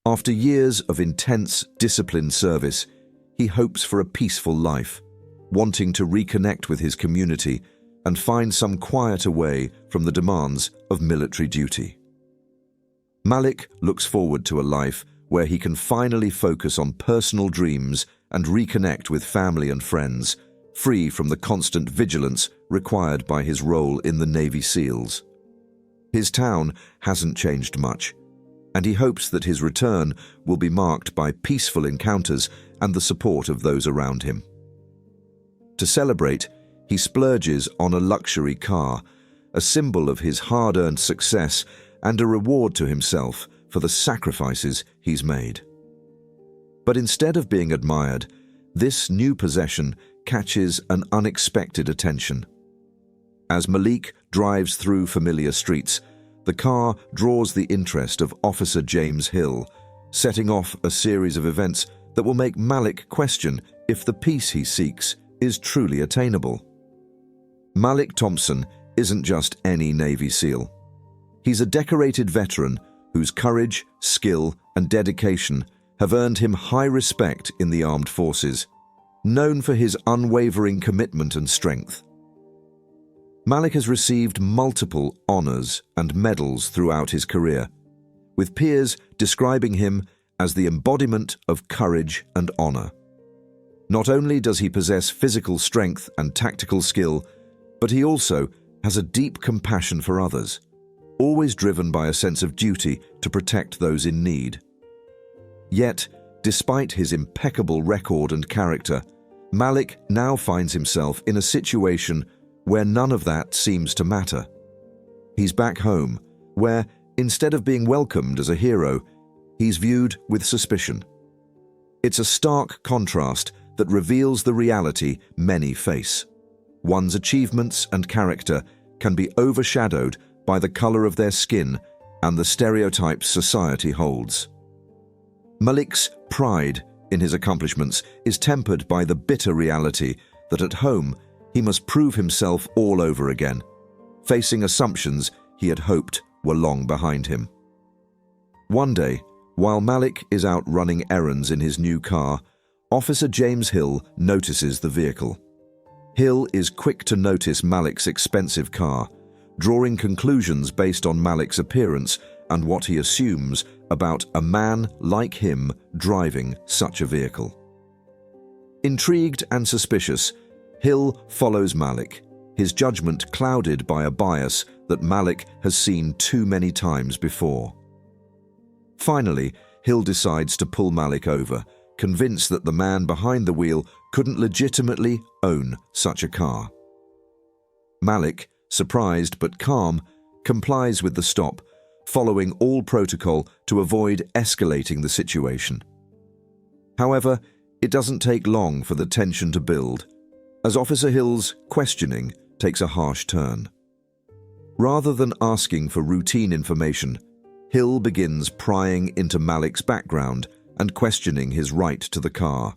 After years of intense, disciplined service, he hopes for a peaceful life, wanting to reconnect with his community and find some quieter way from the demands of military duty. Malik looks forward to a life where he can finally focus on personal dreams and reconnect with family and friends, free from the constant vigilance required by his role in the Navy SEALs. His town hasn't changed much, and he hopes that his return will be marked by peaceful encounters and the support of those around him. To celebrate, he splurges on a luxury car, a symbol of his hard-earned success and a reward to himself for the sacrifices he's made. But instead of being admired, this new possession catches an unexpected attention. As Malik drives through familiar streets, the car draws the interest of Officer James Hill, setting off a series of events that will make Malik question if the peace he seeks is truly attainable. Malik Thompson isn't just any Navy SEAL. He's a decorated veteran whose courage, skill, and dedication have earned him high respect in the armed forces, known for his unwavering commitment and strength. Malik has received multiple honors and medals throughout his career, with peers describing him as the embodiment of courage and honor. Not only does he possess physical strength and tactical skill, but he also has a deep compassion for others, always driven by a sense of duty to protect those in need. Yet, despite his impeccable record and character, Malik now finds himself in a situation where none of that seems to matter. He's back home, where, instead of being welcomed as a hero, he's viewed with suspicion. It's a stark contrast that reveals the reality many face. One's achievements and character can be overshadowed by the color of their skin and the stereotypes society holds. Malik's pride in his accomplishments is tempered by the bitter reality that at home he must prove himself all over again, facing assumptions he had hoped were long behind him. One day, while Malik is out running errands in his new car, Officer James Hill notices the vehicle. Hill is quick to notice Malik's expensive car, drawing conclusions based on Malik's appearance and what he assumes about a man like him driving such a vehicle. Intrigued and suspicious, Hill follows Malik, his judgment clouded by a bias that Malik has seen too many times before. Finally, Hill decides to pull Malik over, convinced that the man behind the wheel couldn't legitimately own such a car. Malik, surprised but calm, complies with the stop, following all protocol to avoid escalating the situation. However, it doesn't take long for the tension to build, as Officer Hill's questioning takes a harsh turn. Rather than asking for routine information, Hill begins prying into Malik's background and questioning his right to the car.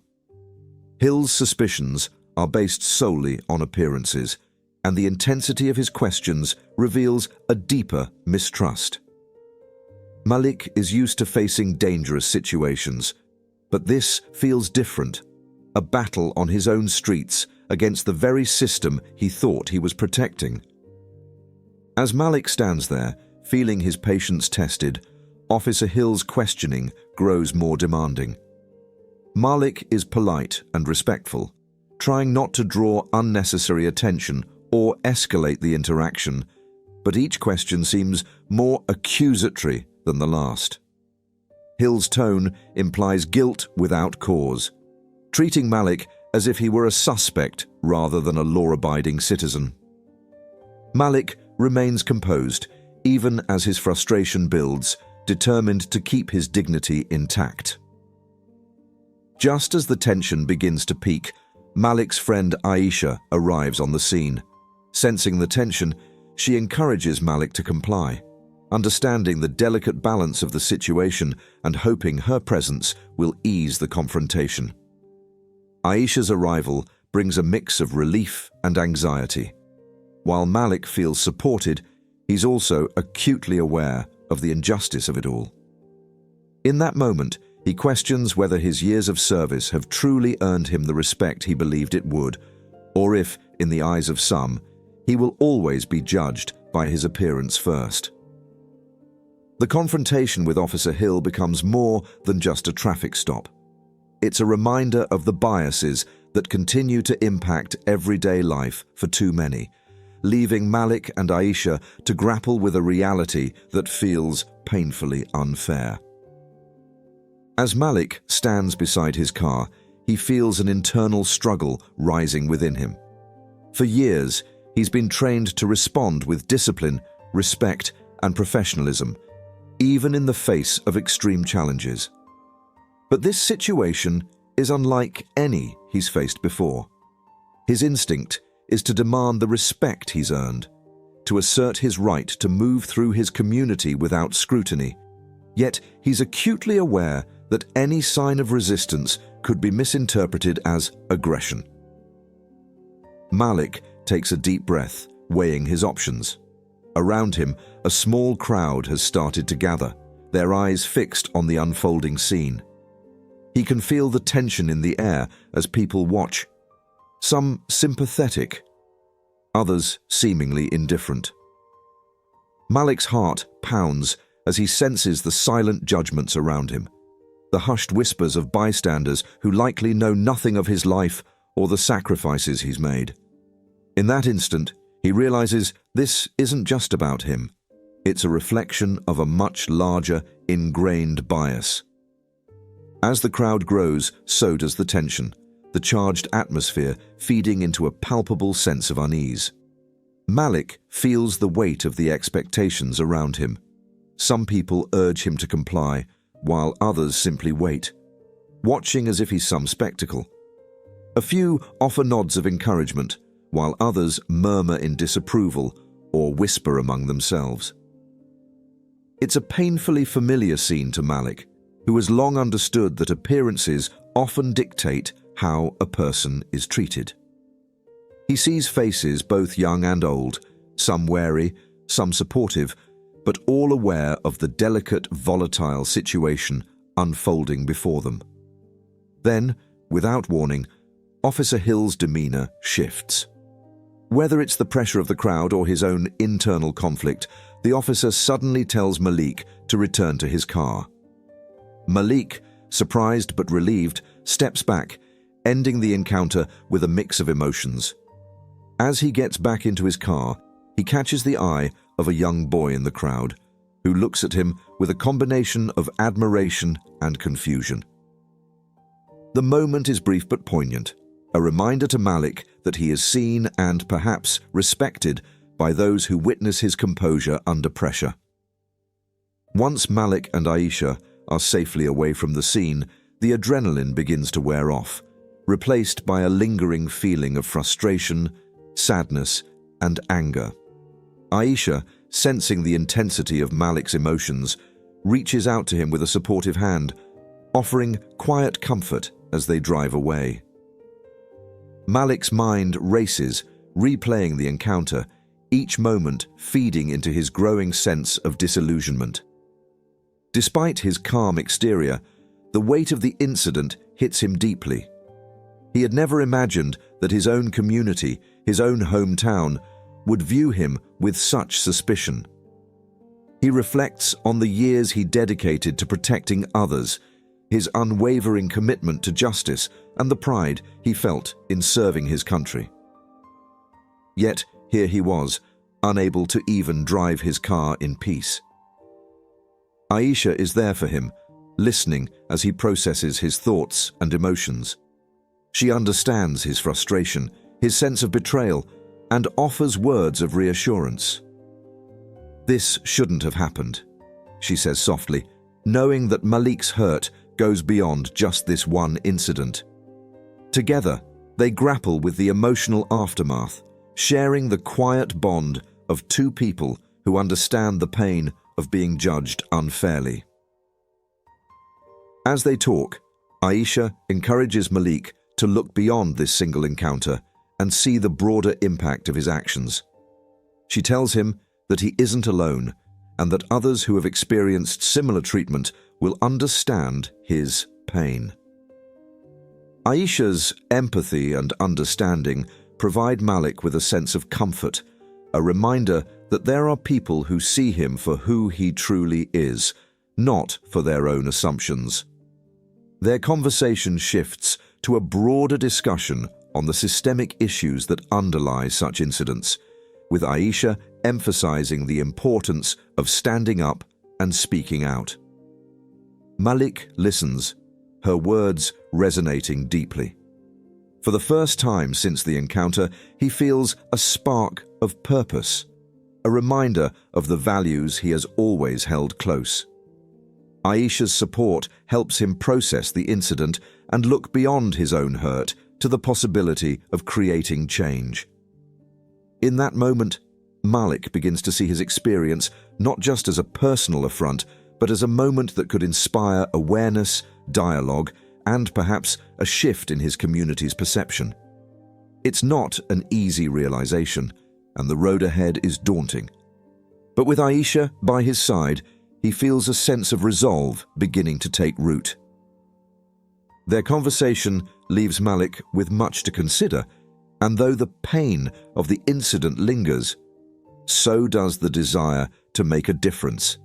Hill's suspicions are based solely on appearances, and the intensity of his questions reveals a deeper mistrust. Malik is used to facing dangerous situations, but this feels different, a battle on his own streets against the very system he thought he was protecting. As Malik stands there, feeling his patience tested, Officer Hill's questioning grows more demanding. Malik is polite and respectful, trying not to draw unnecessary attention or escalate the interaction, but each question seems more accusatory than the last. Hill's tone implies guilt without cause, treating Malik as if he were a suspect rather than a law-abiding citizen. Malik remains composed, even as his frustration builds, determined to keep his dignity intact. Just as the tension begins to peak, Malik's friend Aisha arrives on the scene. Sensing the tension, she encourages Malik to comply, understanding the delicate balance of the situation and hoping her presence will ease the confrontation. Aisha's arrival brings a mix of relief and anxiety. While Malik feels supported, he's also acutely aware of the injustice of it all. In that moment, he questions whether his years of service have truly earned him the respect he believed it would, or if, in the eyes of some, he will always be judged by his appearance first. The confrontation with Officer Hill becomes more than just a traffic stop. It's a reminder of the biases that continue to impact everyday life for too many, leaving Malik and Aisha to grapple with a reality that feels painfully unfair. As Malik stands beside his car, he feels an internal struggle rising within him. For years, he's been trained to respond with discipline, respect, and professionalism, even in the face of extreme challenges. But this situation is unlike any he's faced before. His instinct is to demand the respect he's earned, to assert his right to move through his community without scrutiny. Yet he's acutely aware that any sign of resistance could be misinterpreted as aggression. Malik takes a deep breath, weighing his options. Around him, a small crowd has started to gather, their eyes fixed on the unfolding scene. He can feel the tension in the air as people watch, some sympathetic, others seemingly indifferent. Malik's heart pounds as he senses the silent judgments around him, the hushed whispers of bystanders who likely know nothing of his life or the sacrifices he's made. In that instant, he realizes this isn't just about him. It's a reflection of a much larger, ingrained bias. As the crowd grows, so does the tension, the charged atmosphere feeding into a palpable sense of unease. Malik feels the weight of the expectations around him. Some people urge him to comply, while others simply wait, watching as if he's some spectacle. A few offer nods of encouragement, while others murmur in disapproval or whisper among themselves. It's a painfully familiar scene to Malik, who has long understood that appearances often dictate how a person is treated. He sees faces both young and old, some wary, some supportive, but all aware of the delicate, volatile situation unfolding before them. Then, without warning, Officer Hill's demeanor shifts. Whether it's the pressure of the crowd or his own internal conflict, the officer suddenly tells Malik to return to his car. Malik, surprised but relieved, steps back, ending the encounter with a mix of emotions. As he gets back into his car, he catches the eye of a young boy in the crowd, who looks at him with a combination of admiration and confusion. The moment is brief but poignant, a reminder to Malik that he is seen and perhaps respected by those who witness his composure under pressure. Once Malik and Aisha are safely away from the scene, the adrenaline begins to wear off, replaced by a lingering feeling of frustration, sadness, and anger. Aisha, sensing the intensity of Malik's emotions, reaches out to him with a supportive hand, offering quiet comfort as they drive away. Malik's mind races, replaying the encounter, each moment feeding into his growing sense of disillusionment. Despite his calm exterior, the weight of the incident hits him deeply. He had never imagined that his own community, his own hometown, would view him with such suspicion. He reflects on the years he dedicated to protecting others, his unwavering commitment to justice, and the pride he felt in serving his country. Yet here he was, unable to even drive his car in peace. Aisha is there for him, listening as he processes his thoughts and emotions. She understands his frustration, his sense of betrayal, and offers words of reassurance. "This shouldn't have happened," she says softly, knowing that Malik's hurt goes beyond just this one incident. Together, they grapple with the emotional aftermath, sharing the quiet bond of two people who understand the pain of being judged unfairly. As they talk, Aisha encourages Malik to look beyond this single encounter and see the broader impact of his actions. She tells him that he isn't alone, and that others who have experienced similar treatment will understand his pain. Aisha's empathy and understanding provide Malik with a sense of comfort, a reminder that there are people who see him for who he truly is, not for their own assumptions. Their conversation shifts to a broader discussion on the systemic issues that underlie such incidents, with Aisha emphasizing the importance of standing up and speaking out. Malik listens, her words resonating deeply. For the first time since the encounter, he feels a spark of purpose, a reminder of the values he has always held close. Aisha's support helps him process the incident and look beyond his own hurt to the possibility of creating change. In that moment, Malik begins to see his experience not just as a personal affront, but as a moment that could inspire awareness, dialogue, and perhaps a shift in his community's perception. It's not an easy realization, and the road ahead is daunting. But with Aisha by his side, he feels a sense of resolve beginning to take root. Their conversation leaves Malik with much to consider, and though the pain of the incident lingers, so does the desire to make a difference,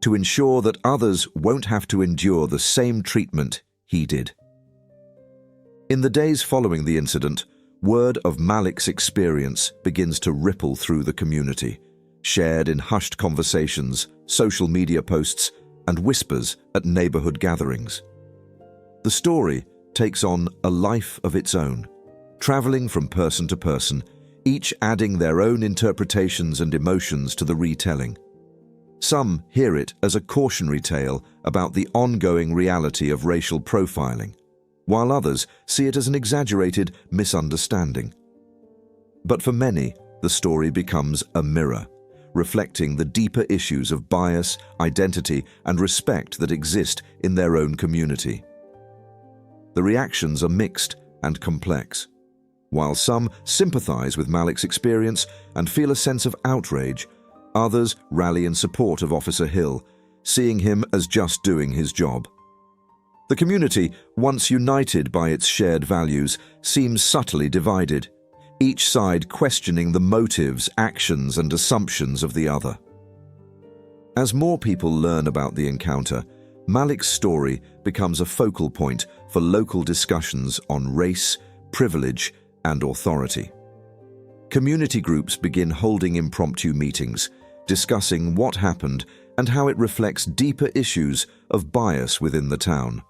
to ensure that others won't have to endure the same treatment he did. In the days following the incident, word of Malik's experience begins to ripple through the community, shared in hushed conversations, social media posts, and whispers at neighborhood gatherings. The story takes on a life of its own, traveling from person to person, each adding their own interpretations and emotions to the retelling. Some hear it as a cautionary tale about the ongoing reality of racial profiling, while others see it as an exaggerated misunderstanding. But for many, the story becomes a mirror, reflecting the deeper issues of bias, identity, and respect that exist in their own community. The reactions are mixed and complex. While some sympathize with Malik's experience and feel a sense of outrage, others rally in support of Officer Hill, seeing him as just doing his job. The community, once united by its shared values, seems subtly divided, each side questioning the motives, actions, and assumptions of the other. As more people learn about the encounter, Malik's story becomes a focal point for local discussions on race, privilege, and authority. Community groups begin holding impromptu meetings, discussing what happened and how it reflects deeper issues of bias within the town.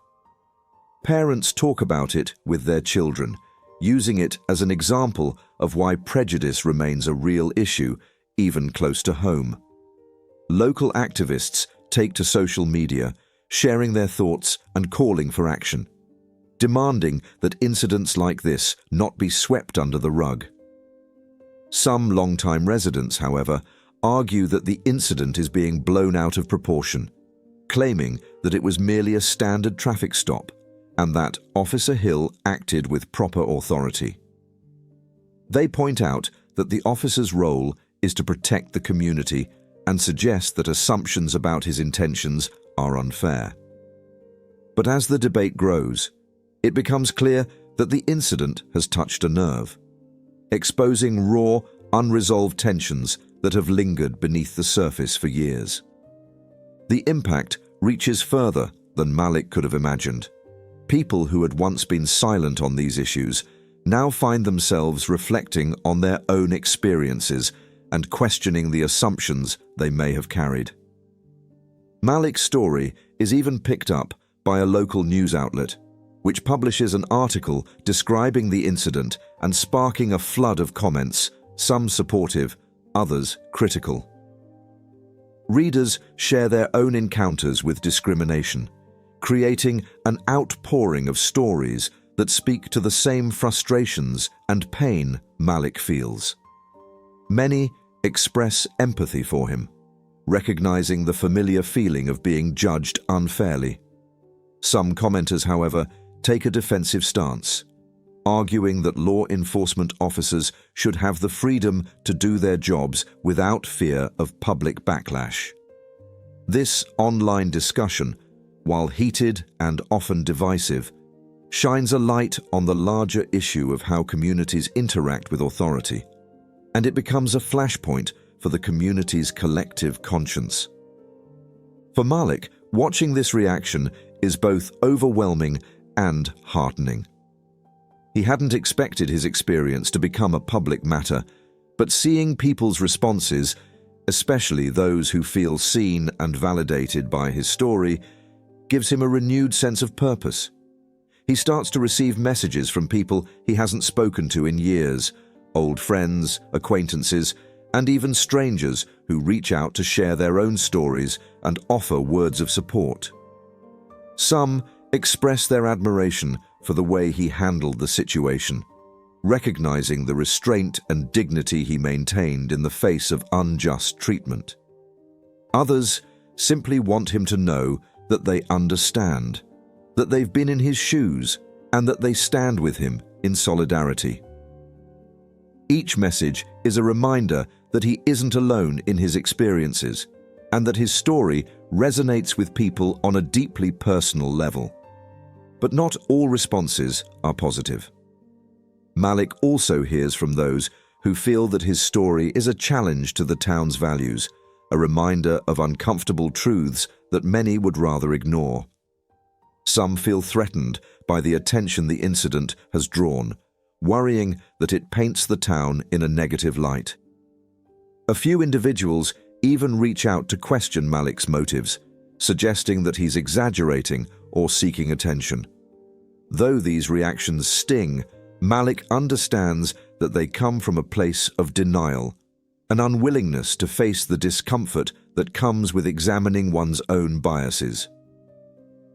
Parents talk about it with their children, using it as an example of why prejudice remains a real issue, even close to home. Local activists take to social media, sharing their thoughts and calling for action, demanding that incidents like this not be swept under the rug. Some long-time residents, however, argue that the incident is being blown out of proportion, claiming that it was merely a standard traffic stop and that Officer Hill acted with proper authority. They point out that the officer's role is to protect the community and suggest that assumptions about his intentions are unfair. But as the debate grows, it becomes clear that the incident has touched a nerve, exposing raw, unresolved tensions that have lingered beneath the surface for years. The impact reaches further than Malik could have imagined. People who had once been silent on these issues now find themselves reflecting on their own experiences and questioning the assumptions they may have carried. Malik's story is even picked up by a local news outlet, which publishes an article describing the incident and sparking a flood of comments, some supportive, others critical. Readers share their own encounters with discrimination, creating an outpouring of stories that speak to the same frustrations and pain Malik feels. Many express empathy for him, recognizing the familiar feeling of being judged unfairly. Some commenters, however, take a defensive stance, arguing that law enforcement officers should have the freedom to do their jobs without fear of public backlash. This online discussion, while heated and often divisive, shines a light on the larger issue of how communities interact with authority, and it becomes a flashpoint for the community's collective conscience. For Malik, watching this reaction is both overwhelming and heartening. He hadn't expected his experience to become a public matter, but seeing people's responses, especially those who feel seen and validated by his story, gives him a renewed sense of purpose. He starts to receive messages from people he hasn't spoken to in years, old friends, acquaintances, and even strangers who reach out to share their own stories and offer words of support. Some express their admiration for the way he handled the situation, recognizing the restraint and dignity he maintained in the face of unjust treatment. Others simply want him to know that they understand, that they've been in his shoes, and that they stand with him in solidarity. Each message is a reminder that he isn't alone in his experiences, and that his story resonates with people on a deeply personal level. But not all responses are positive. Malik also hears from those who feel that his story is a challenge to the town's values, a reminder of uncomfortable truths that many would rather ignore. Some feel threatened by the attention the incident has drawn, worrying that it paints the town in a negative light. A few individuals even reach out to question Malik's motives, suggesting that he's exaggerating or seeking attention. Though these reactions sting, Malik understands that they come from a place of denial, an unwillingness to face the discomfort that comes with examining one's own biases.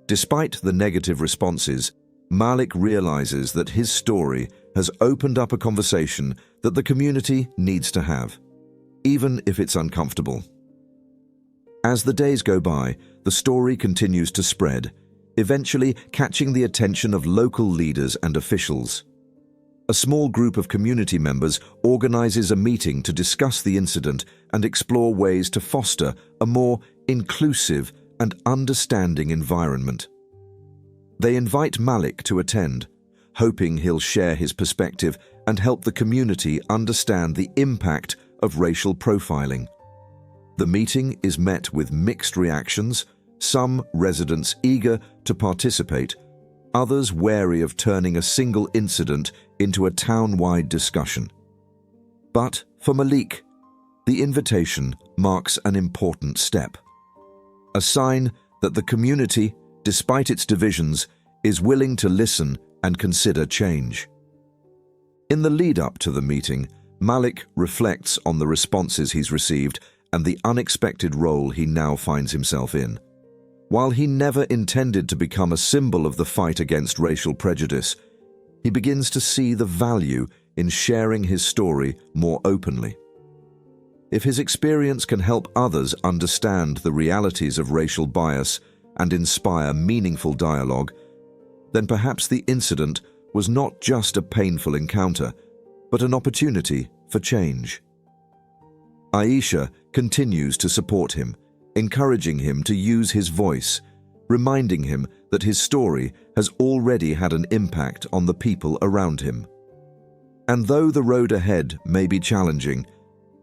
Despite the negative responses, Malik realizes that his story has opened up a conversation that the community needs to have, even if it's uncomfortable. As the days go by, the story continues to spread, eventually catching the attention of local leaders and officials. A small group of community members organizes a meeting to discuss the incident and explore ways to foster a more inclusive and understanding environment. They invite Malik to attend, hoping he'll share his perspective and help the community understand the impact of racial profiling. The meeting is met with mixed reactions, some residents eager to participate, others wary of turning a single incident into a town-wide discussion. But for Malik, the invitation marks an important step, a sign that the community, despite its divisions, is willing to listen and consider change. In the lead-up to the meeting, Malik reflects on the responses he's received and the unexpected role he now finds himself in. While he never intended to become a symbol of the fight against racial prejudice, he begins to see the value in sharing his story more openly. If his experience can help others understand the realities of racial bias and inspire meaningful dialogue, then perhaps the incident was not just a painful encounter, but an opportunity for change. Aisha continues to support him, encouraging him to use his voice, reminding him that his story has already had an impact on the people around him. And though the road ahead may be challenging,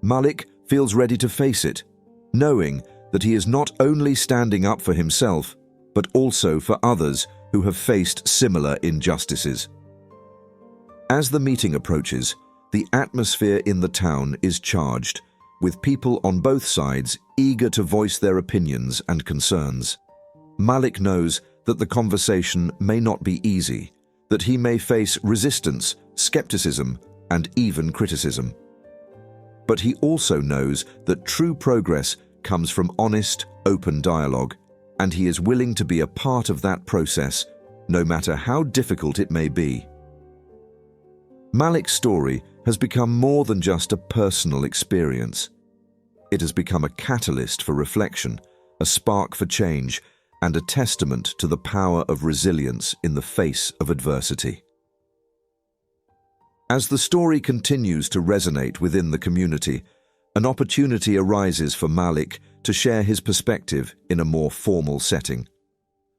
Malik feels ready to face it, knowing that he is not only standing up for himself, but also for others who have faced similar injustices. As the meeting approaches, the atmosphere in the town is charged, with people on both sides eager to voice their opinions and concerns. Malik knows that the conversation may not be easy, that he may face resistance, skepticism, and even criticism. But he also knows that true progress comes from honest, open dialogue, and he is willing to be a part of that process, no matter how difficult it may be. Malik's story has become more than just a personal experience. It has become a catalyst for reflection, a spark for change, and a testament to the power of resilience in the face of adversity. As the story continues to resonate within the community, an opportunity arises for Malik to share his perspective in a more formal setting.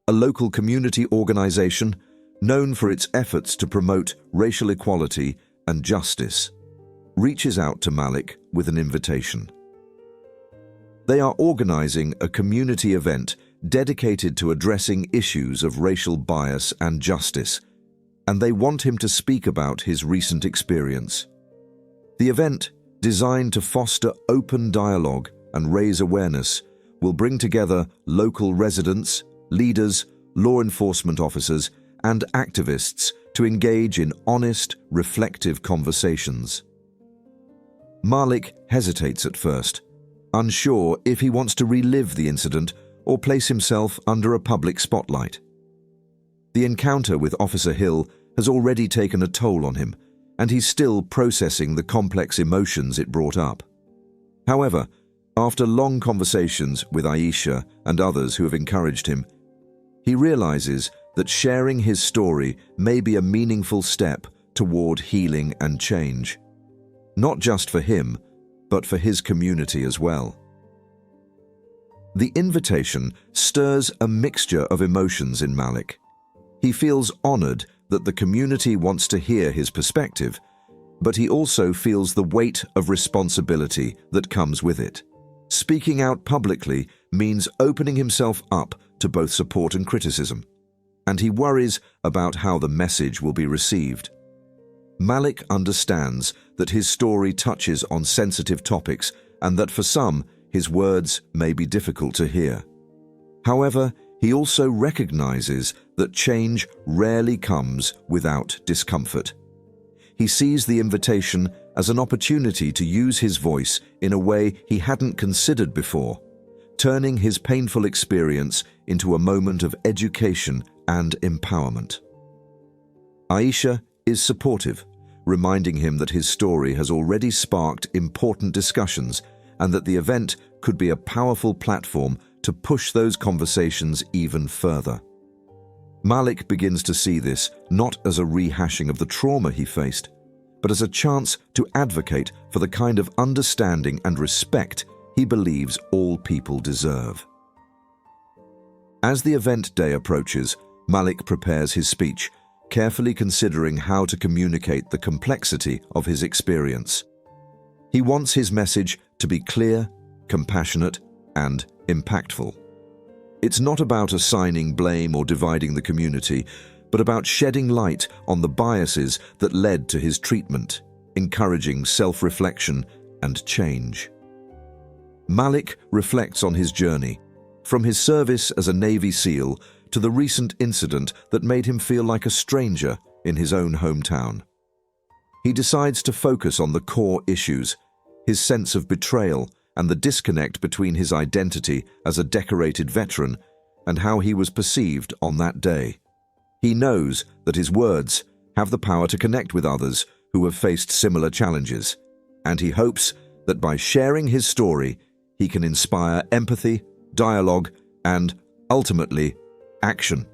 A local community organization, known for its efforts to promote racial equality and justice, reaches out to Malik with an invitation. They are organizing a community event dedicated to addressing issues of racial bias and justice, and they want him to speak about his recent experience. The event, designed to foster open dialogue and raise awareness, will bring together local residents, leaders, law enforcement officers, and activists to engage in honest, reflective conversations. Malik hesitates at first, unsure if he wants to relive the incident or place himself under a public spotlight. The encounter with Officer Hill has already taken a toll on him, and he's still processing the complex emotions it brought up. However, after long conversations with Aisha and others who have encouraged him, he realizes that sharing his story may be a meaningful step toward healing and change, not just for him, but for his community as well. The invitation stirs a mixture of emotions in Malik. He feels honored that the community wants to hear his perspective, but he also feels the weight of responsibility that comes with it. Speaking out publicly means opening himself up to both support and criticism, and he worries about how the message will be received. Malik understands that his story touches on sensitive topics and that for some, his words may be difficult to hear. However, he also recognizes that change rarely comes without discomfort. He sees the invitation as an opportunity to use his voice in a way he hadn't considered before, turning his painful experience into a moment of education and empowerment. Aisha is supportive, reminding him that his story has already sparked important discussions and that the event could be a powerful platform to push those conversations even further. Malik begins to see this not as a rehashing of the trauma he faced, but as a chance to advocate for the kind of understanding and respect he believes all people deserve. As the event day approaches, Malik prepares his speech, carefully considering how to communicate the complexity of his experience. He wants his message to be clear, compassionate, and impactful. It's not about assigning blame or dividing the community, but about shedding light on the biases that led to his treatment, encouraging self-reflection and change. Malik reflects on his journey, from his service as a Navy SEAL to the recent incident that made him feel like a stranger in his own hometown. He decides to focus on the core issues, his sense of betrayal and the disconnect between his identity as a decorated veteran and how he was perceived on that day. He knows that his words have the power to connect with others who have faced similar challenges, and he hopes that by sharing his story, he can inspire empathy, dialogue, and, ultimately, action.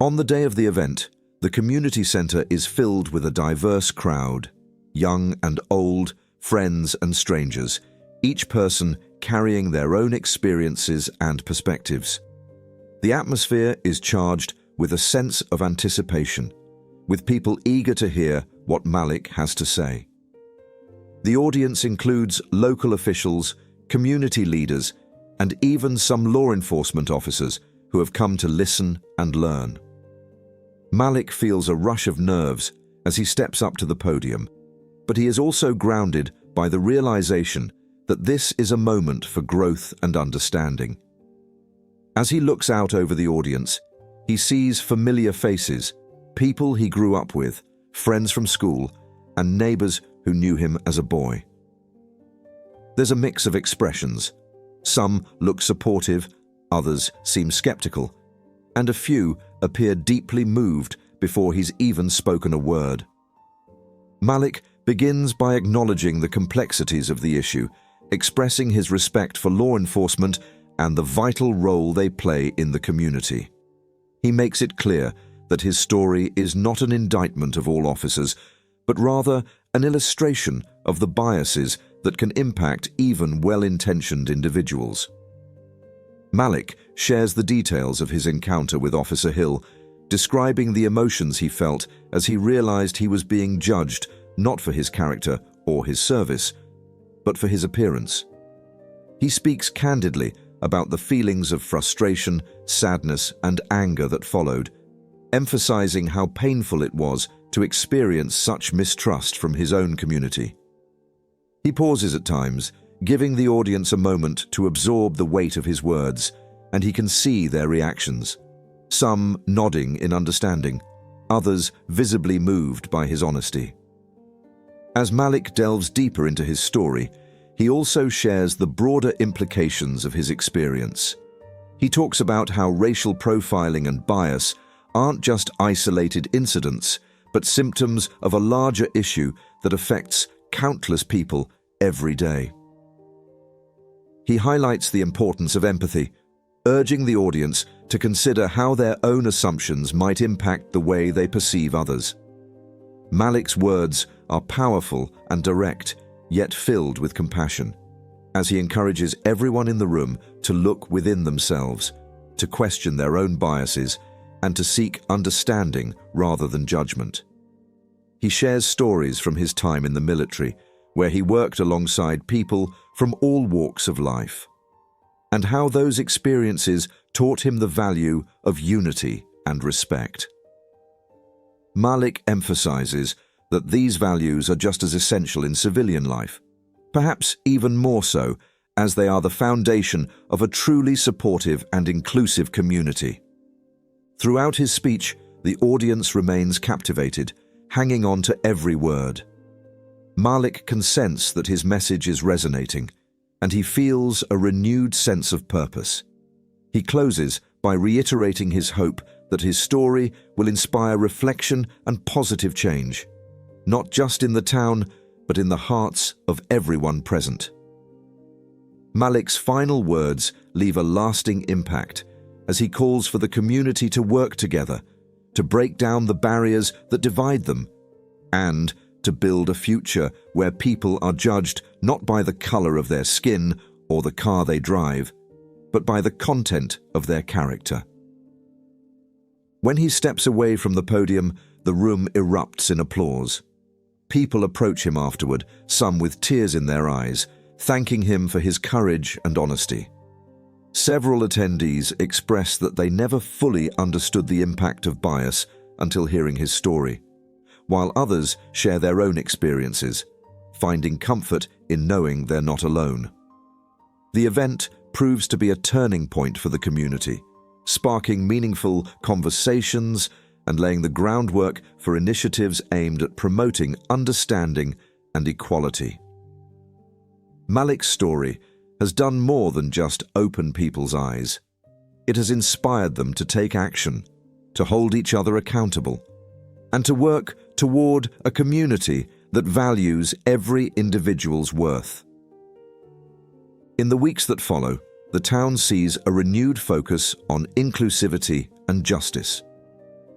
On the day of the event, the community center is filled with a diverse crowd, young and old, friends and strangers, each person carrying their own experiences and perspectives. The atmosphere is charged with a sense of anticipation, with people eager to hear what Malik has to say. The audience includes local officials, community leaders, and even some law enforcement officers who have come to listen and learn. Malik feels a rush of nerves as he steps up to the podium, but he is also grounded by the realization that this is a moment for growth and understanding. As he looks out over the audience, he sees familiar faces, people he grew up with, friends from school, and neighbors who knew him as a boy. There's a mix of expressions. Some look supportive, others seem skeptical, and a few appear deeply moved before he's even spoken a word. Malik begins by acknowledging the complexities of the issue, expressing his respect for law enforcement and the vital role they play in the community. He makes it clear that his story is not an indictment of all officers, but rather an illustration of the biases that can impact even well-intentioned individuals. Malik shares the details of his encounter with Officer Hill, describing the emotions he felt as he realized he was being judged not for his character or his service, but for his appearance. He speaks candidly about the feelings of frustration, sadness, and anger that followed, emphasizing how painful it was to experience such mistrust from his own community. He pauses at times, giving the audience a moment to absorb the weight of his words, and he can see their reactions, some nodding in understanding, others visibly moved by his honesty. As Malik delves deeper into his story, he also shares the broader implications of his experience. He talks about how racial profiling and bias aren't just isolated incidents, but symptoms of a larger issue that affects countless people every day. He highlights the importance of empathy, urging the audience to consider how their own assumptions might impact the way they perceive others. Malik's words are powerful and direct, yet filled with compassion, as he encourages everyone in the room to look within themselves, to question their own biases, and to seek understanding rather than judgment. He shares stories from his time in the military, where he worked alongside people from all walks of life, and how those experiences taught him the value of unity and respect. Malik emphasizes that these values are just as essential in civilian life, perhaps even more so, as they are the foundation of a truly supportive and inclusive community. Throughout his speech, the audience remains captivated, hanging on to every word. Malik can sense that his message is resonating, and he feels a renewed sense of purpose. He closes by reiterating his hope that his story will inspire reflection and positive change, not just in the town, but in the hearts of everyone present. Malik's final words leave a lasting impact as he calls for the community to work together, to break down the barriers that divide them, and to build a future where people are judged not by the color of their skin or the car they drive, but by the content of their character. When he steps away from the podium, the room erupts in applause. People approach him afterward, some with tears in their eyes, thanking him for his courage and honesty. Several attendees express that they never fully understood the impact of bias until hearing his story, while others share their own experiences, finding comfort in knowing they're not alone. The event proves to be a turning point for the community, sparking meaningful conversations and laying the groundwork for initiatives aimed at promoting understanding and equality. Malik's story has done more than just open people's eyes. It has inspired them to take action, to hold each other accountable, and to work toward a community that values every individual's worth. In the weeks that follow, the town sees a renewed focus on inclusivity and justice.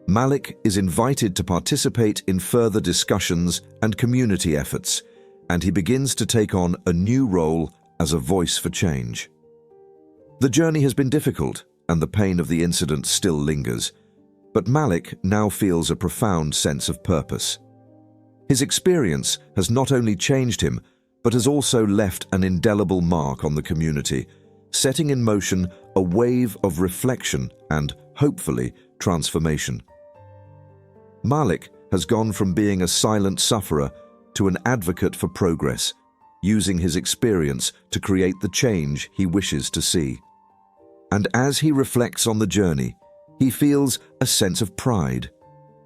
Malik is invited to participate in further discussions and community efforts, and he begins to take on a new role as a voice for change. The journey has been difficult, and the pain of the incident still lingers, but Malik now feels a profound sense of purpose. His experience has not only changed him, but has also left an indelible mark on the community, setting in motion a wave of reflection and, hopefully, transformation. Malik has gone from being a silent sufferer to an advocate for progress, using his experience to create the change he wishes to see. And as he reflects on the journey, he feels a sense of pride,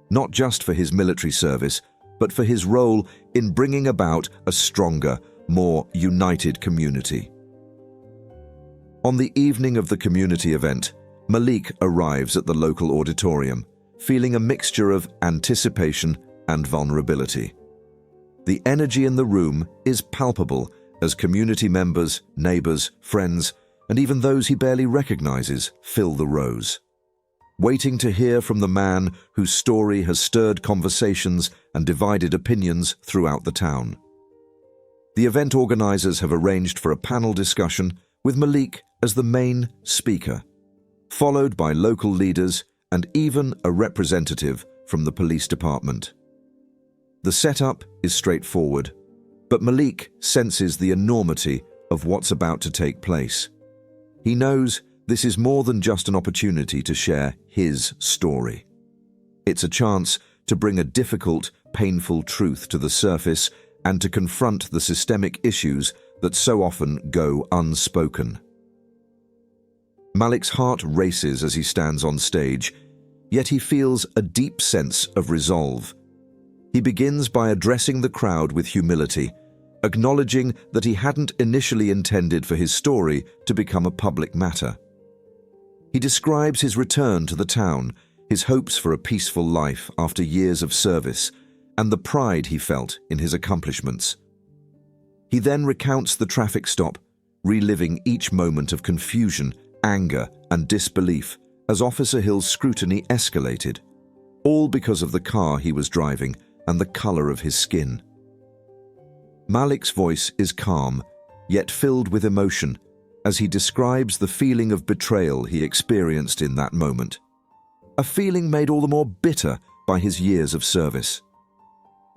not just for his military service, but for his role in bringing about a stronger, more united community. On the evening of the community event, Malik arrives at the local auditorium, feeling a mixture of anticipation and vulnerability. The energy in the room is palpable as community members, neighbors, friends, and even those he barely recognizes fill the rows. waiting to hear from the man whose story has stirred conversations and divided opinions throughout the town. The event organizers have arranged for a panel discussion with Malik as the main speaker, followed by local leaders and even a representative from the police department. The setup is straightforward, but Malik senses the enormity of what's about to take place. He knows this is more than just an opportunity to share his story. It's a chance to bring a difficult, painful truth to the surface and to confront the systemic issues that so often go unspoken. Malik's heart races as he stands on stage, yet he feels a deep sense of resolve. He begins by addressing the crowd with humility, acknowledging that he hadn't initially intended for his story to become a public matter. He describes his return to the town, his hopes for a peaceful life after years of service, and the pride he felt in his accomplishments. He then recounts the traffic stop, reliving each moment of confusion, anger, and disbelief as Officer Hill's scrutiny escalated, all because of the car he was driving and the color of his skin. Malik's voice is calm, yet filled with emotion, as he describes the feeling of betrayal he experienced in that moment, a feeling made all the more bitter by his years of service.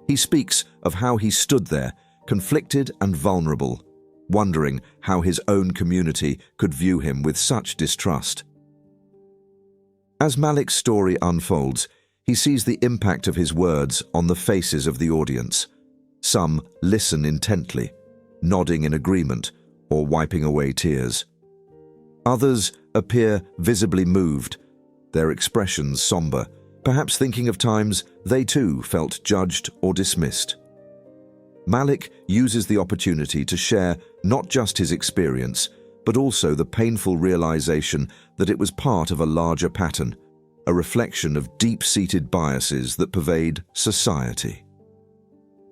He speaks of how he stood there, conflicted and vulnerable, wondering how his own community could view him with such distrust. As Malik's story unfolds, he sees the impact of his words on the faces of the audience. Some listen intently, nodding in agreement or wiping away tears. Others appear visibly moved, their expressions somber, perhaps thinking of times they too felt judged or dismissed. Malik uses the opportunity to share not just his experience, but also the painful realization that it was part of a larger pattern, a reflection of deep-seated biases that pervade society.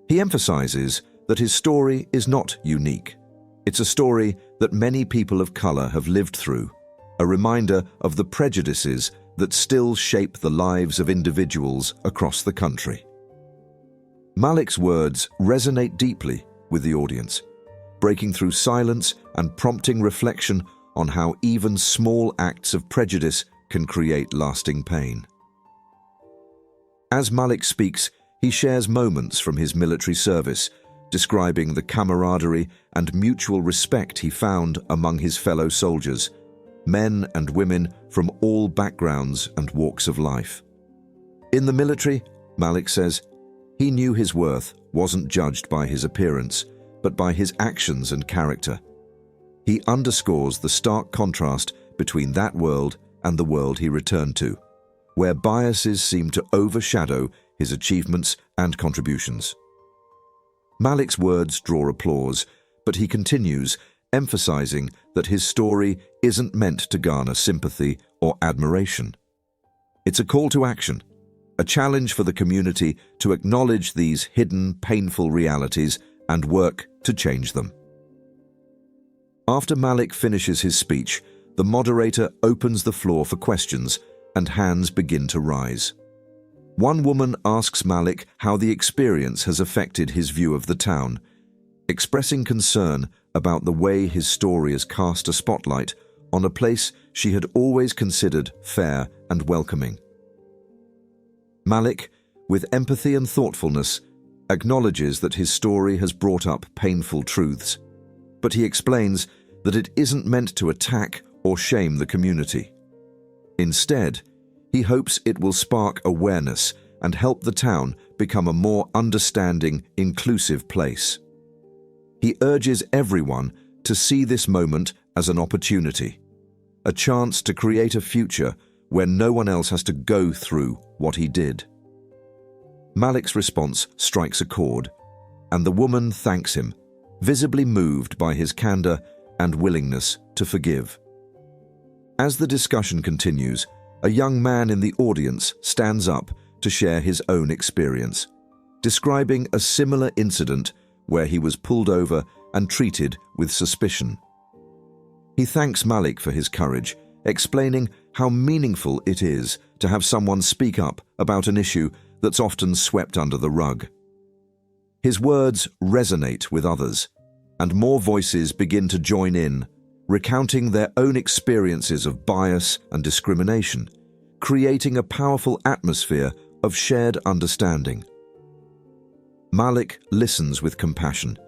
He emphasizes that his story is not unique. It's a story that many people of color have lived through, a reminder of the prejudices that still shape the lives of individuals across the country. Malik's words resonate deeply with the audience, breaking through silence and prompting reflection on how even small acts of prejudice can create lasting pain. As Malik speaks, he shares moments from his military service, describing the camaraderie and mutual respect he found among his fellow soldiers, men and women from all backgrounds and walks of life. In the military, Malik says, he knew his worth wasn't judged by his appearance, but by his actions and character. He underscores the stark contrast between that world and the world he returned to, where biases seem to overshadow his achievements and contributions. Malik's words draw applause, but he continues, emphasizing that his story isn't meant to garner sympathy or admiration. It's a call to action, a challenge for the community to acknowledge these hidden, painful realities and work to change them. After Malik finishes his speech, the moderator opens the floor for questions and hands begin to rise. One woman asks Malik how the experience has affected his view of the town, expressing concern about the way his story has cast a spotlight on a place she had always considered fair and welcoming. Malik, with empathy and thoughtfulness, acknowledges that his story has brought up painful truths, but he explains that it isn't meant to attack or shame the community. Instead, he hopes it will spark awareness and help the town become a more understanding, inclusive place. He urges everyone to see this moment as an opportunity, a chance to create a future where no one else has to go through what he did. Malik's response strikes a chord, and the woman thanks him, visibly moved by his candor and willingness to forgive. As the discussion continues, a young man in the audience stands up to share his own experience, describing a similar incident where he was pulled over and treated with suspicion. He thanks Malik for his courage explaining how meaningful it is to have someone speak up about an issue that's often swept under the rug. His words resonate with others, and more voices begin to join in, recounting their own experiences of bias and discrimination, creating a powerful atmosphere of shared understanding. Malik listens with compassion,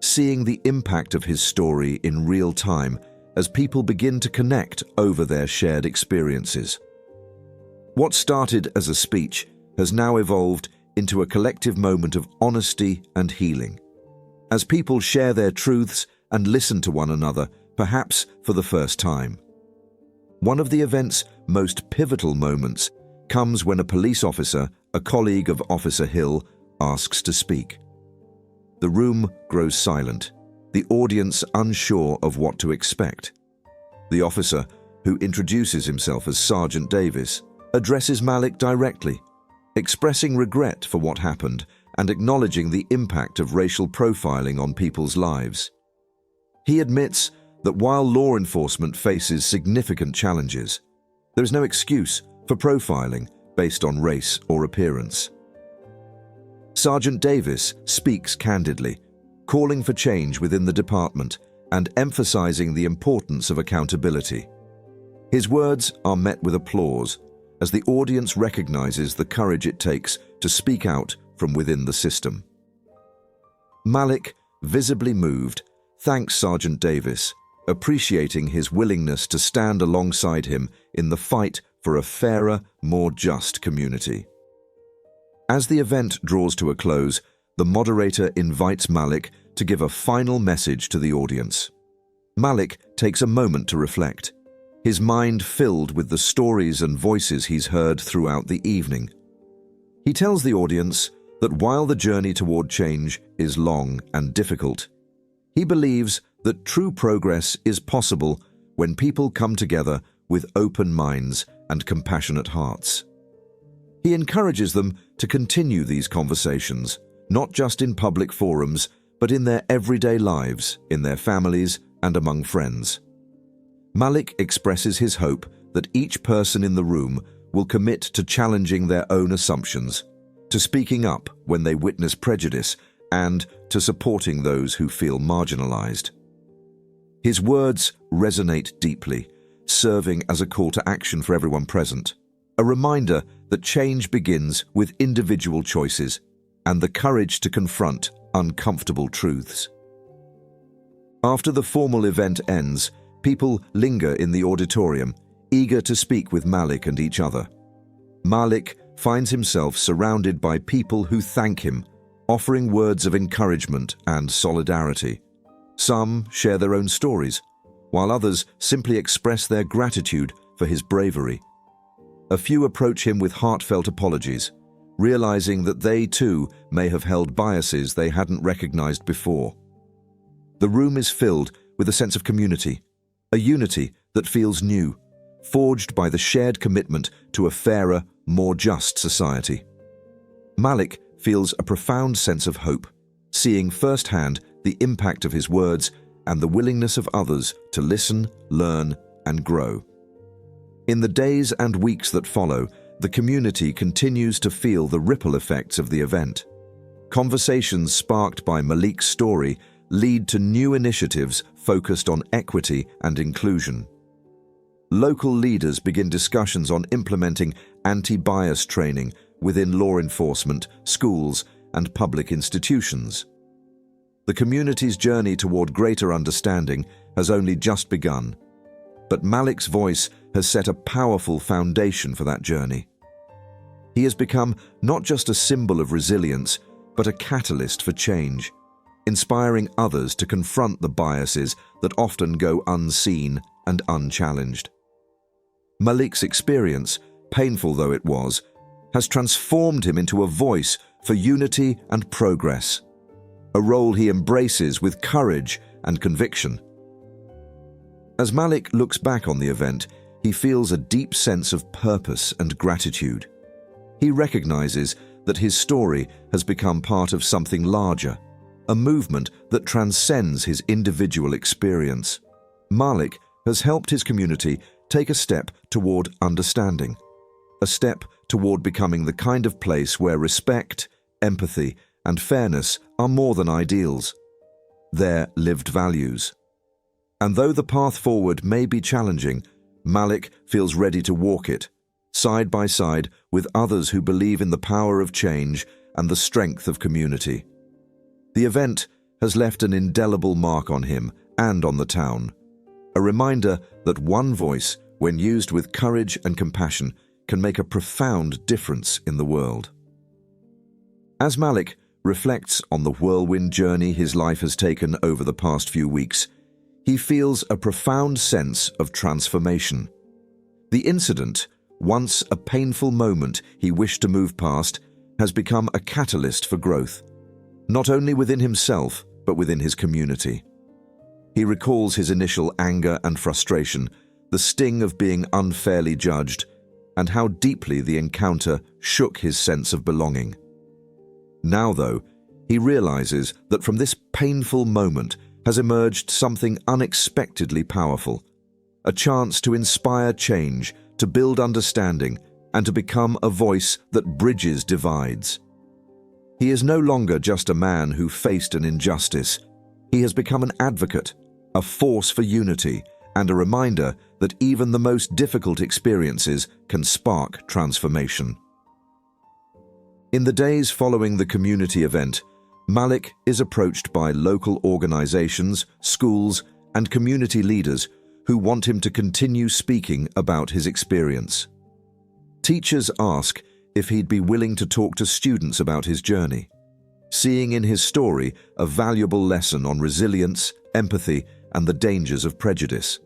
seeing the impact of his story in real time as people begin to connect over their shared experiences. What started as a speech has now evolved into a collective moment of honesty and healing, as people share their truths and listen to one another, perhaps for the first time. One of the event's most pivotal moments comes when a police officer, a colleague of Officer Hill, asks to speak. The room grows silent, the audience unsure of what to expect. The officer, who introduces himself as Sergeant Davis, addresses Malik directly, expressing regret for what happened and acknowledging the impact of racial profiling on people's lives. He admits that while law enforcement faces significant challenges, there is no excuse for profiling based on race or appearance. Sergeant Davis speaks candidly, calling for change within the department and emphasizing the importance of accountability. His words are met with applause as the audience recognizes the courage it takes to speak out from within the system. Malik, visibly moved, thanks Sergeant Davis, appreciating his willingness to stand alongside him in the fight for a fairer, more just community. As the event draws to a close, the moderator invites Malik to give a final message to the audience. Malik takes a moment to reflect, his mind filled with the stories and voices he's heard throughout the evening. He tells the audience that while the journey toward change is long and difficult, he believes that true progress is possible when people come together with open minds and compassionate hearts. He encourages them to continue these conversations, not just in public forums, but in their everyday lives, in their families, and among friends. Malik expresses his hope that each person in the room will commit to challenging their own assumptions, to speaking up when they witness prejudice, and to supporting those who feel marginalized. His words resonate deeply, serving as a call to action for everyone present, a reminder that change begins with individual choices and the courage to confront uncomfortable truths. After the formal event ends, people linger in the auditorium, eager to speak with Malik and each other. Malik finds himself surrounded by people who thank him, offering words of encouragement and solidarity. Some share their own stories, while others simply express their gratitude for his bravery. A few approach him with heartfelt apologies, realizing that they too may have held biases they hadn't recognized before. The room is filled with a sense of community, a unity that feels new, forged by the shared commitment to a fairer, more just society. Malik feels a profound sense of hope, seeing firsthand the impact of his words and the willingness of others to listen, learn, and grow. In the days and weeks that follow, the community continues to feel the ripple effects of the event. Conversations sparked by Malik's story lead to new initiatives focused on equity and inclusion. Local leaders begin discussions on implementing anti-bias training within law enforcement, schools, and public institutions. The community's journey toward greater understanding has only just begun, but Malik's voice has set a powerful foundation for that journey. He has become not just a symbol of resilience, but a catalyst for change, inspiring others to confront the biases that often go unseen and unchallenged. Malik's experience, painful though it was, has transformed him into a voice for unity and progress, a role he embraces with courage and conviction. As Malik looks back on the event, he feels a deep sense of purpose and gratitude. He recognizes that his story has become part of something larger, a movement that transcends his individual experience. Malik has helped his community take a step toward understanding, a step toward becoming the kind of place where respect, empathy, and fairness are more than ideals. They're lived values. And though the path forward may be challenging, Malik feels ready to walk it, side by side with others who believe in the power of change and the strength of community. The event has left an indelible mark on him and on the town, a reminder that one voice, when used with courage and compassion, can make a profound difference in the world. As Malik reflects on the whirlwind journey his life has taken over the past few weeks, he feels a profound sense of transformation. The incident, once a painful moment he wished to move past, has become a catalyst for growth, not only within himself, but within his community. He recalls his initial anger and frustration, the sting of being unfairly judged, and how deeply the encounter shook his sense of belonging. Now, though, he realizes that from this painful moment has emerged something unexpectedly powerful, a chance to inspire change, to build understanding, and to become a voice that bridges divides. He is no longer just a man who faced an injustice. He has become an advocate, a force for unity, and a reminder that even the most difficult experiences can spark transformation. In the days following the community event, Malik is approached by local organizations, schools, and community leaders who want him to continue speaking about his experience. Teachers ask if he'd be willing to talk to students about his journey, seeing in his story a valuable lesson on resilience, empathy, and the dangers of prejudice.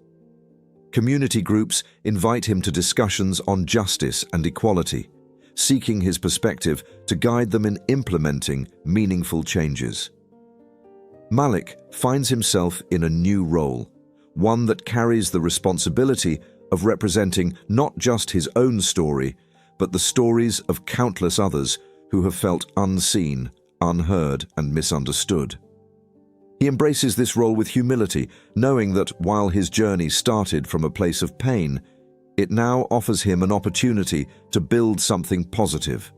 Community groups invite him to discussions on justice and equality, seeking his perspective to guide them in implementing meaningful changes. Malik finds himself in a new role, one that carries the responsibility of representing not just his own story, but the stories of countless others who have felt unseen, unheard, and misunderstood. He embraces this role with humility, knowing that while his journey started from a place of pain, it now offers him an opportunity to build something positive.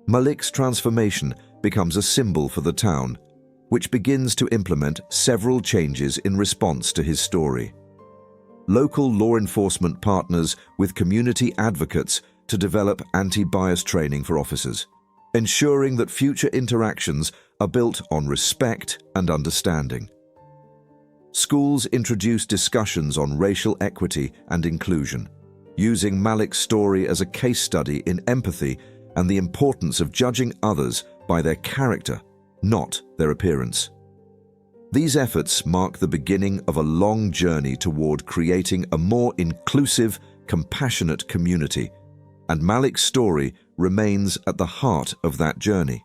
Malik's transformation becomes a symbol for the town, which begins to implement several changes in response to his story. Local law enforcement partners with community advocates to develop anti-bias training for officers, ensuring that future interactions are built on respect and understanding. Schools introduce discussions on racial equity and inclusion, using Malik's story as a case study in empathy and the importance of judging others by their character, not their appearance. These efforts mark the beginning of a long journey toward creating a more inclusive, compassionate community, and Malik's story remains at the heart of that journey.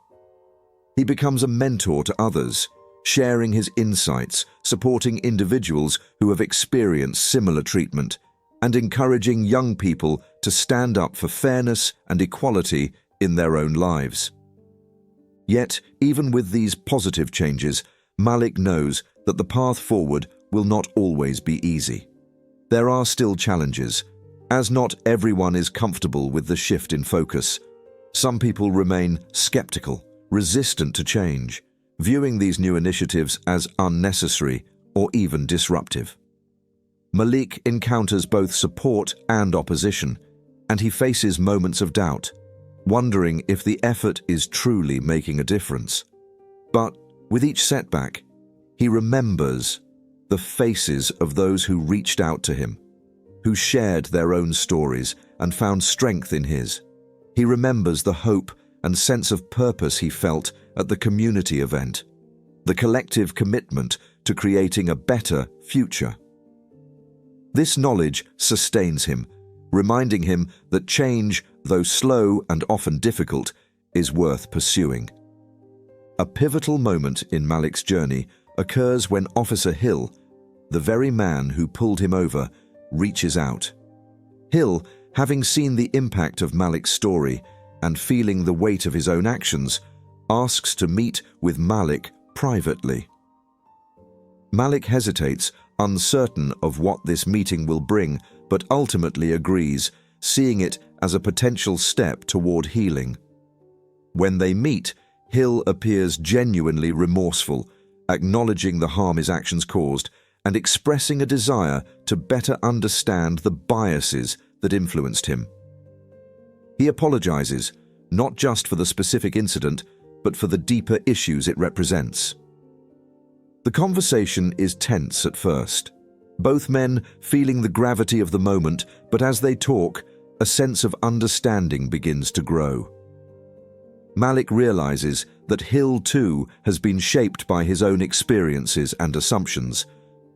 He becomes a mentor to others, sharing his insights, supporting individuals who have experienced similar treatment, and encouraging young people to stand up for fairness and equality in their own lives. Yet, even with these positive changes, Malik knows that the path forward will not always be easy. There are still challenges, as not everyone is comfortable with the shift in focus. Some people remain skeptical, resistant to change, viewing these new initiatives as unnecessary or even disruptive. Malik encounters both support and opposition, and he faces moments of doubt, wondering if the effort is truly making a difference. But with each setback, he remembers the faces of those who reached out to him, who shared their own stories and found strength in his. He remembers the hope and sense of purpose he felt at the community event, the collective commitment to creating a better future. This knowledge sustains him, reminding him that change, though slow and often difficult, is worth pursuing. A pivotal moment in Malik's journey occurs when Officer Hill, the very man who pulled him over, reaches out. Hill, having seen the impact of Malik's story and feeling the weight of his own actions, asks to meet with Malik privately. Malik hesitates, uncertain of what this meeting will bring, but ultimately agrees, seeing it as a potential step toward healing. When they meet, Hill appears genuinely remorseful, acknowledging the harm his actions caused and expressing a desire to better understand the biases that influenced him. He apologizes, not just for the specific incident, but for the deeper issues it represents. The conversation is tense at first, both men feeling the gravity of the moment, but as they talk, a sense of understanding begins to grow. Malik realizes that Hill too has been shaped by his own experiences and assumptions,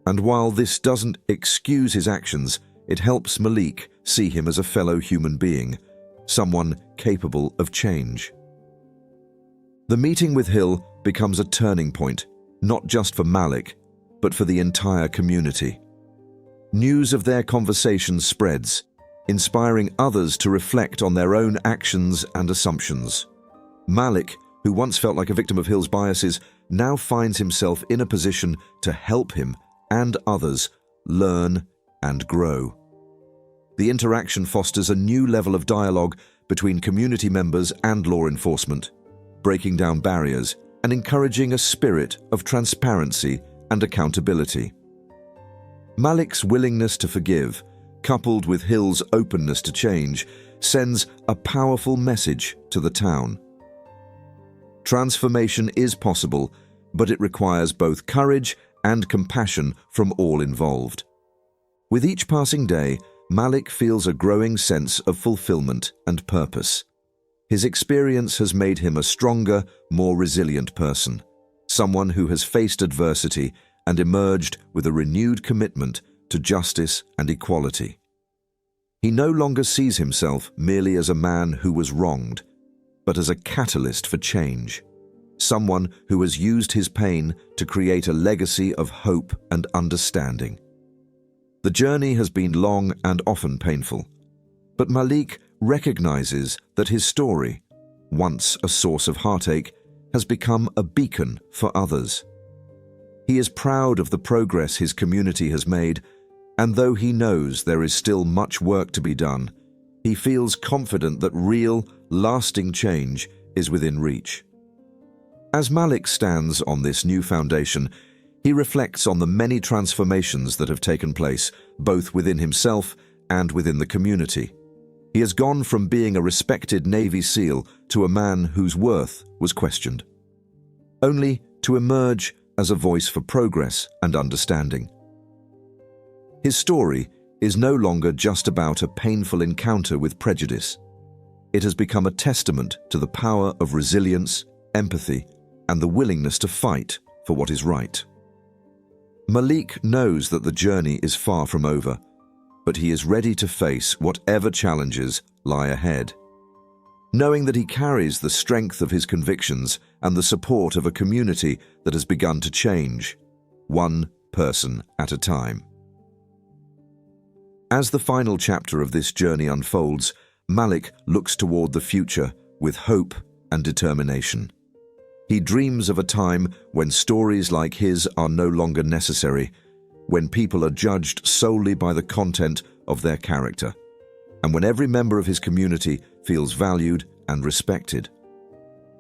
and while this doesn't excuse his actions, it helps Malik see him as a fellow human being, someone capable of change. The meeting with Hill becomes a turning point, not just for Malik, but for the entire community. News of their conversation spreads, inspiring others to reflect on their own actions and assumptions. Malik, who once felt like a victim of Hill's biases, now finds himself in a position to help him and others learn and grow. The interaction fosters a new level of dialogue between community members and law enforcement, breaking down barriers and encouraging a spirit of transparency and accountability. Malik's willingness to forgive, coupled with Hill's openness to change, sends a powerful message to the town. Transformation is possible, but it requires both courage and compassion from all involved. With each passing day, Malik feels a growing sense of fulfillment and purpose. His experience has made him a stronger, more resilient person, someone who has faced adversity and emerged with a renewed commitment to justice and equality. He no longer sees himself merely as a man who was wronged, but as a catalyst for change, someone who has used his pain to create a legacy of hope and understanding. The journey has been long and often painful, but Malik recognizes that his story, once a source of heartache, has become a beacon for others. He is proud of the progress his community has made, and though he knows there is still much work to be done, he feels confident that real, lasting change is within reach. As Malik stands on this new foundation, he reflects on the many transformations that have taken place, both within himself and within the community. He has gone from being a respected Navy SEAL to a man whose worth was questioned, only to emerge as a voice for progress and understanding. His story is no longer just about a painful encounter with prejudice. It has become a testament to the power of resilience, empathy, and the willingness to fight for what is right. Malik knows that the journey is far from over, but he is ready to face whatever challenges lie ahead. Knowing that he carries the strength of his convictions and the support of a community that has begun to change, one person at a time. As the final chapter of this journey unfolds, Malik looks toward the future with hope and determination. He dreams of a time when stories like his are no longer necessary, when people are judged solely by the content of their character, and when every member of his community feels valued and respected.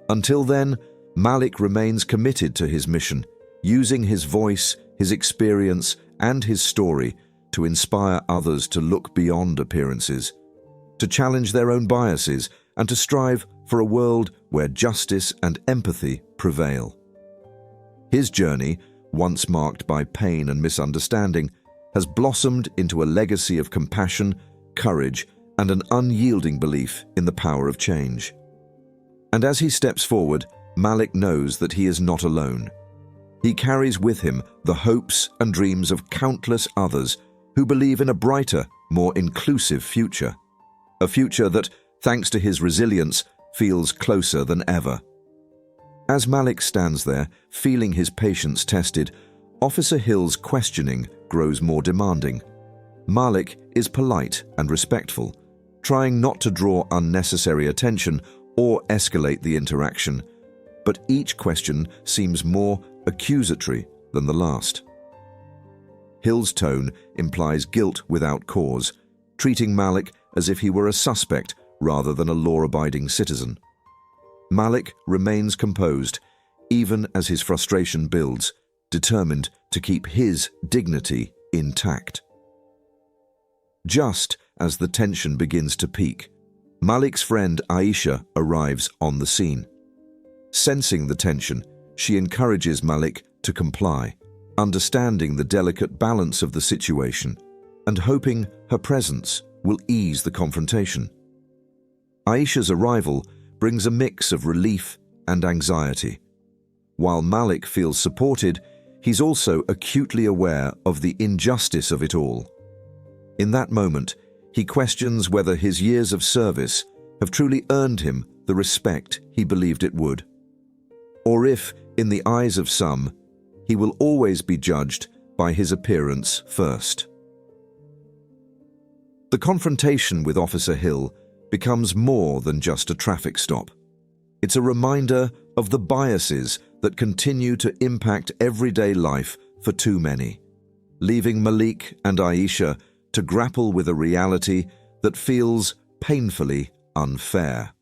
Until then, Malik remains committed to his mission, using his voice, his experience, and his story to inspire others to look beyond appearances, to challenge their own biases, and to strive for a world where justice and empathy prevail. His journey, once marked by pain and misunderstanding, has blossomed into a legacy of compassion, courage, and an unyielding belief in the power of change. And as he steps forward, Malik knows that he is not alone. He carries with him the hopes and dreams of countless others who believe in a brighter, more inclusive future. A future that, thanks to his resilience, feels closer than ever. As Malik stands there, feeling his patience tested, Officer Hill's questioning grows more demanding. Malik is polite and respectful, trying not to draw unnecessary attention or escalate the interaction, but each question seems more accusatory than the last. Hill's tone implies guilt without cause, treating Malik as if he were a suspect rather than a law-abiding citizen. Malik remains composed, even as his frustration builds, determined to keep his dignity intact. Just as the tension begins to peak, Malik's friend Aisha arrives on the scene. Sensing the tension, she encourages Malik to comply, understanding the delicate balance of the situation and hoping her presence will ease the confrontation. Aisha's arrival brings a mix of relief and anxiety. While Malik feels supported, he's also acutely aware of the injustice of it all. In that moment, he questions whether his years of service have truly earned him the respect he believed it would, or if, in the eyes of some, he will always be judged by his appearance first. The confrontation with Officer Hill becomes more than just a traffic stop. It's a reminder of the biases that continue to impact everyday life for too many, leaving Malik and Aisha to grapple with a reality that feels painfully unfair.